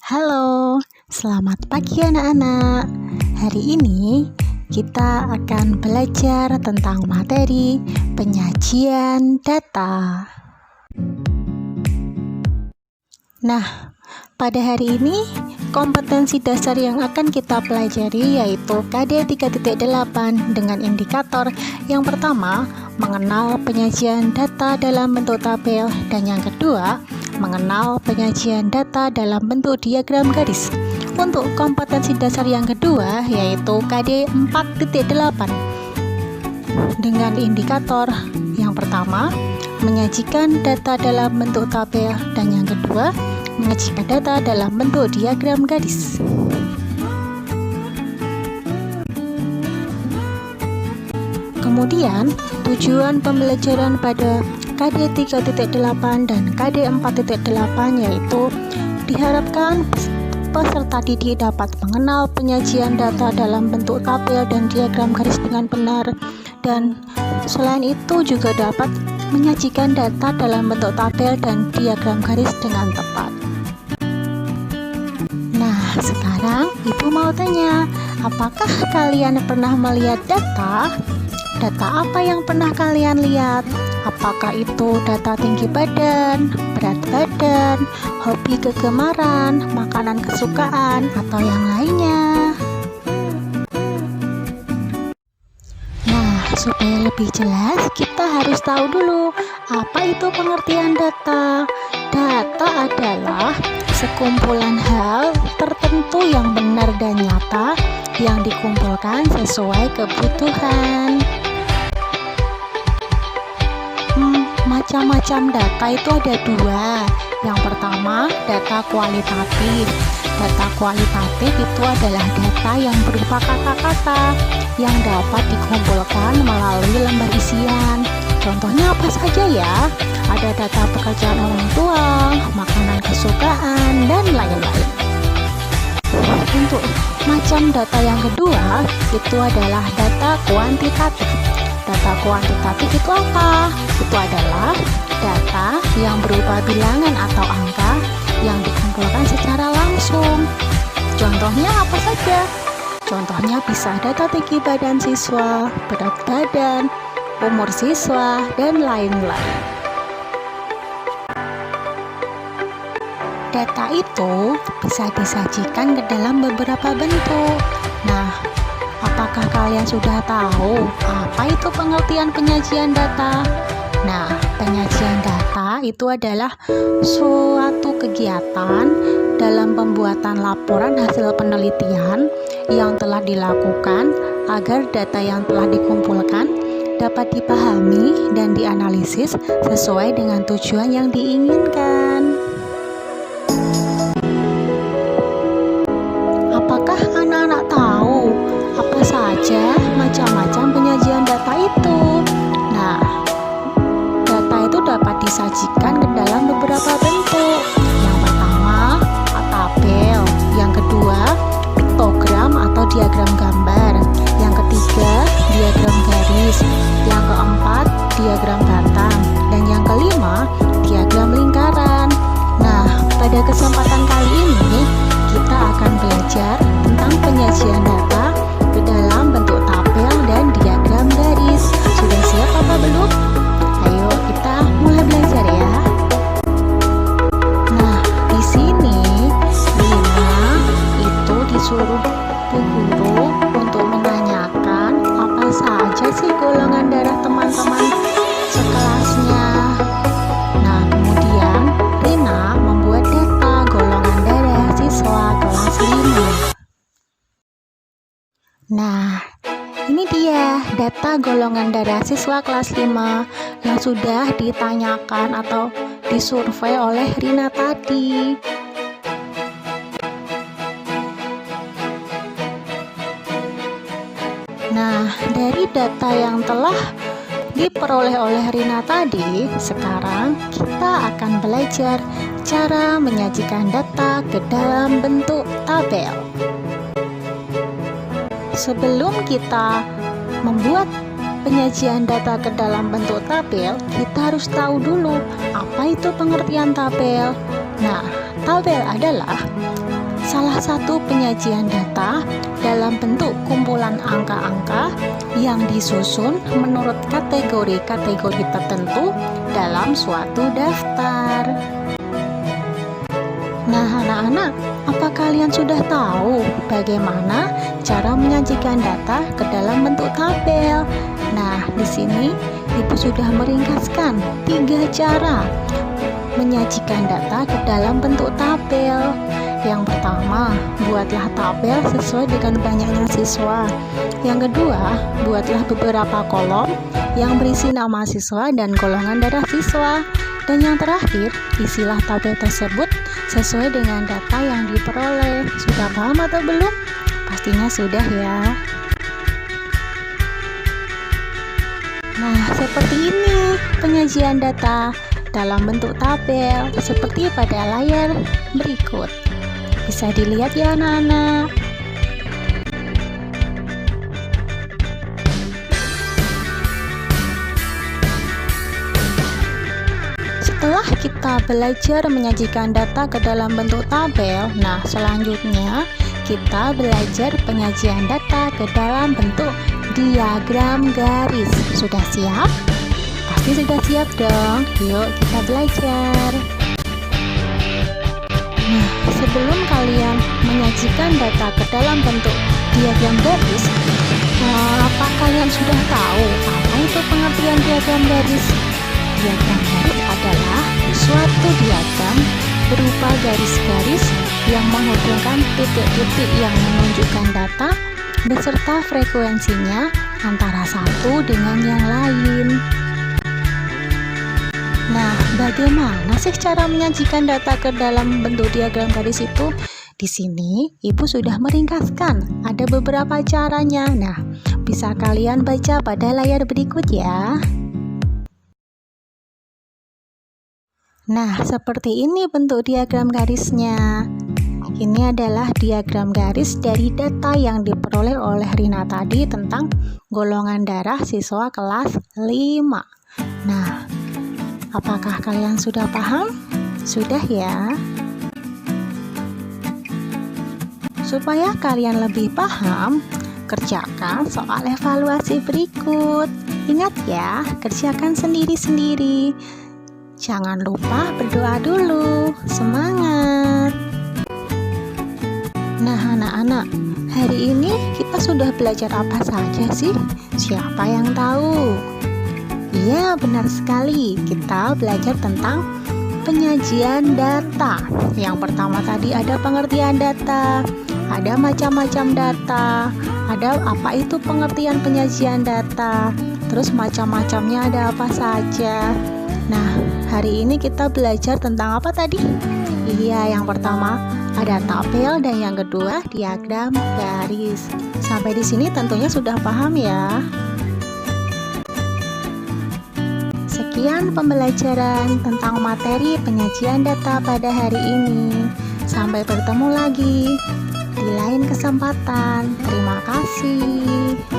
Halo, selamat pagi anak-anak. Hari ini kita akan belajar tentang materi penyajian data. Nah, pada hari ini kompetensi dasar yang akan kita pelajari yaitu KD 3.8 dengan indikator yang pertama, mengenal penyajian data dalam bentuk tabel, dan yang kedua, mengenal penyajian data dalam bentuk diagram garis. Untuk kompetensi dasar yang kedua yaitu KD 4.8 dengan indikator yang pertama, menyajikan data dalam bentuk tabel, dan yang kedua, menyajikan data dalam bentuk diagram garis. Kemudian, tujuan pembelajaran pada KD 3.8 dan KD 4.8 yaitu diharapkan peserta didik dapat mengenal penyajian data dalam bentuk tabel dan diagram garis dengan benar, dan selain itu juga dapat menyajikan data dalam bentuk tabel dan diagram garis dengan tepat. Nah, sekarang Ibu mau tanya, apakah kalian pernah melihat data? Data apa yang pernah kalian lihat? Apakah itu data tinggi badan, berat badan, hobi kegemaran, makanan kesukaan, atau yang lainnya? Nah, supaya lebih jelas, kita harus tahu dulu apa itu pengertian data. Data adalah sekumpulan hal tertentu yang benar dan nyata yang dikumpulkan sesuai kebutuhan. Macam-macam data itu ada dua. Yang pertama, data kualitatif. Data kualitatif itu adalah data yang berupa kata-kata yang dapat dikumpulkan melalui lembar isian. Contohnya apa saja ya? Ada data pekerjaan orang tua, makanan kesukaan, dan lain-lain. Untuk macam data yang kedua, itu adalah data kuantitatif. Data kuantitatif itu apa? Itu adalah data yang berupa bilangan atau angka yang dikumpulkan secara langsung. Contohnya apa saja? Contohnya bisa data tinggi badan siswa, berat badan, umur siswa, dan lain-lain. Data itu bisa disajikan ke dalam beberapa bentuk. Nah, apakah kalian sudah tahu apa itu pengertian penyajian data? Nah, penyajian data itu adalah suatu kegiatan dalam pembuatan laporan hasil penelitian yang telah dilakukan agar data yang telah dikumpulkan dapat dipahami dan dianalisis sesuai dengan tujuan yang diinginkan. Apakah anak-anak tahu apa saja macam-macam penyajian data itu? Nah, data itu dapat disajikan ke dalam beberapa bentuk. Yang pertama, tabel. Yang kedua, piktogram atau diagram gambar. Yang ketiga, diagram garis. Yang keempat, diagram batang. Dan yang kelima, diagram lingkaran. Nah, pada kesempatan kali ini, kita akan belajar tentang penyajian data ke dalam bentuk tabel dan diagram garis. Sudah siap apa belum? Ayo kita mulai belajar ya. Nah, di sini Rina itu disuruh Bu Guru untuk menanyakan apa saja sih golongan darah teman-teman sekelasnya. Nah, kemudian Rina membuat data golongan darah siswa kelas 5. Nah, ini dia data golongan darah siswa kelas 5 yang sudah ditanyakan atau disurvei oleh Rina tadi. Nah, dari data yang telah diperoleh oleh Rina tadi, sekarang kita akan belajar cara menyajikan data ke dalam bentuk tabel. Sebelum kita membuat penyajian data ke dalam bentuk tabel, kita harus tahu dulu apa itu pengertian tabel. Nah, Tabel adalah salah satu penyajian data dalam bentuk kumpulan angka-angka yang disusun menurut kategori-kategori tertentu dalam suatu daftar. Nah, anak-anak, apa kalian sudah tahu bagaimana cara menyajikan data ke dalam bentuk tabel? Nah, di sini Ibu sudah meringkaskan 3 cara menyajikan data ke dalam bentuk tabel. Yang pertama, buatlah tabel sesuai dengan banyaknya siswa. Yang kedua, buatlah beberapa kolom yang berisi nama siswa dan golongan darah siswa. Dan yang terakhir, isilah tabel tersebut sesuai dengan data yang diperoleh. Sudah paham atau belum? Pastinya sudah ya. Nah, seperti ini penyajian data dalam bentuk tabel seperti pada layar berikut. Bisa dilihat ya anak-anak. Setelah kita belajar menyajikan data ke dalam bentuk tabel, nah selanjutnya kita belajar penyajian data ke dalam bentuk diagram garis. Sudah siap? Pasti sudah siap dong. Yuk kita belajar. Nah, sebelum kalian menyajikan data ke dalam bentuk diagram garis, apa kalian sudah tahu apa itu pengertian diagram garis? Diagram garis adalah suatu diagram berupa garis-garis yang menghubungkan titik-titik yang menunjukkan data beserta frekuensinya antara satu dengan yang lain. Nah, bagaimana sih cara menyajikan data ke dalam bentuk diagram garis itu? Di sini Ibu sudah meringkaskan, ada beberapa caranya. Nah, bisa kalian baca pada layar berikut ya. Nah, seperti ini bentuk diagram garisnya. Ini adalah diagram garis dari data yang diperoleh oleh Rina tadi tentang golongan darah siswa kelas 5. Nah, apakah kalian sudah paham? Sudah ya? Supaya kalian lebih paham, kerjakan soal evaluasi berikut. Ingat ya, kerjakan sendiri-sendiri. Jangan lupa berdoa dulu. Semangat! Nah, anak-anak, hari ini kita sudah belajar apa saja sih? Siapa yang tahu? Iya, benar sekali. Kita belajar tentang penyajian data. Yang pertama tadi ada pengertian data, ada macam-macam data, ada apa itu pengertian penyajian data, terus macam-macamnya ada apa saja. Nah, hari ini kita belajar tentang apa tadi? Iya, yang pertama ada tabel dan yang kedua diagram garis. Sampai di sini tentunya sudah paham ya. Sekian pembelajaran tentang materi penyajian data pada hari ini. Sampai bertemu lagi di lain kesempatan. Terima kasih.